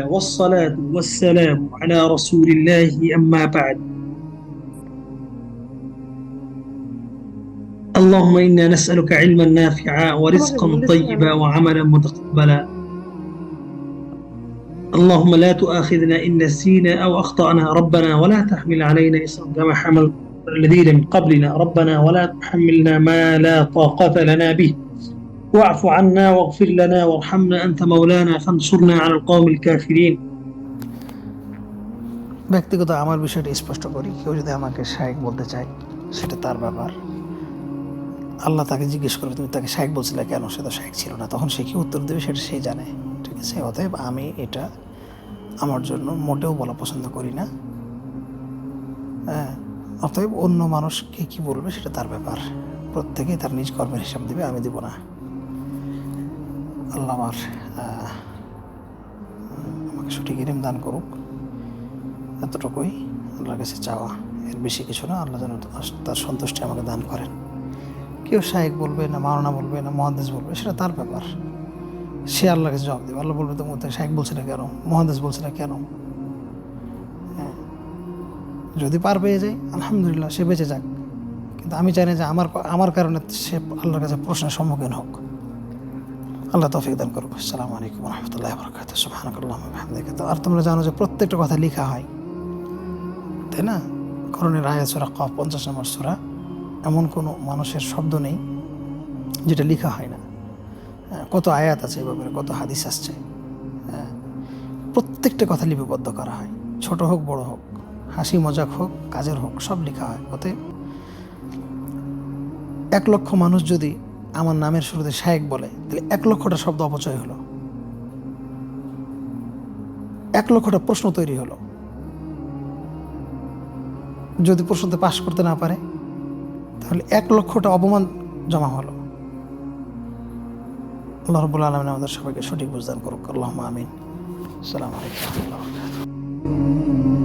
لله والصلاة والسلام على رسول الله أما بعد. اللهم إنا نسألك علما نافعا ورزقا طيبا وعملا متقبلا. اللهم لا تؤاخذنا إن نسينا أو أخطأنا ربنا ولا تحمل علينا إصرا كما حمل الذين من قبلنا ربنا ولا تحملنا ما لا طاقة لنا به واعف عنا واغفر لنا وارحمنا أنت مولانا فانصرنا على القوم الكافرين. ব্যক্তিগত আমার বিষয়টা স্পষ্ট করি, কেউ যদি আমাকে শায়েক বলতে চায় সেটা তার ব্যাপার। আল্লাহ তাকে জিজ্ঞেস করবে তুমি তাকে শায়েক বলছিলে কেন, সে তো শায়েক ছিল না, তখন সে কি উত্তর দেবে সেটা সেই জানে। ঠিক আছে, অতএব আমি এটা আমার জন্য মোটেও বলা পছন্দ করি না। হ্যাঁ, অতএব অন্য মানুষকে কি বলবে সেটা তার ব্যাপার, প্রত্যেকেই তার নিজ কর্মের হিসাব দেবে, আমি দেব না। আল্লাহ আমাকে সঠিক ইলম দান করুক, এতটুকুই আল্লাহর কাছে চাওয়া, এর বেশি কিছু না। আল্লাহ যেন তার সন্তুষ্টি আমাকে দান করেন। কেউ শায়েক বলবে না মাওলানা বলবে না মুহাদ্দিস বলবে সেটা তার ব্যাপার, সে আল্লাহর কাছে জবাব দেবে। আল্লাহ বলবে তুমি তাকে শায়েক বলছে না কেন, মুহাদ্দিস বলছে না কেন। হ্যাঁ, যদি পার পেয়ে যায় আলহামদুলিল্লাহ, সে বেঁচে যাক, কিন্তু আমি চাই না যে আমার কারণে সে আল্লাহর কাছে প্রশ্নের সম্মুখীন হোক। আল্লাহ তৌফিক দান করুক। আসসালামু আলাইকুম ওয়া রাহমাতুল্লাহি ওয়া বারাকাতুহু। সুবহানাকাল্লাহুম্মা ওয়া বিহামদিকা। আর তোমরা জানো যে প্রত্যেকটা কথা লেখা হয়, তাই না? কোরআনের আয়াত সূরা কফ 50 নম্বর সূরা, এমন কোনো মানুষের শব্দ নেই যেটা লেখা হয় না। কত আয়াত আছে, এভাবে কত হাদিস আসছে। প্রত্যেকটা কথা লিপিবদ্ধ করা হয়, ছোট হোক বড় হোক, হাসি মজাক হোক কাজের হোক, সব লেখা হয়। অতএব 1 লক্ষ মানুষ যদি আমার নামের শুরুতে শায়েক বলে তাহলে 1 লক্ষটা শব্দ অপচয় হলো, 1 লক্ষটা প্রশ্ন তৈরি হলো। যদি প্রশ্নতে পাশ করতে না পারে তাহলে 1 লক্ষটা অপমান জমা হলো। আল্লাহ রাব্বুল আলামিন আমাদের সবাইকে সঠিক বুঝদান করুক। আল্লাহুম্মা আমিন। আসসালামু আলাইকুম ওয়া রাহমাতুল্লাহি ওয়া বারাকাতুহু।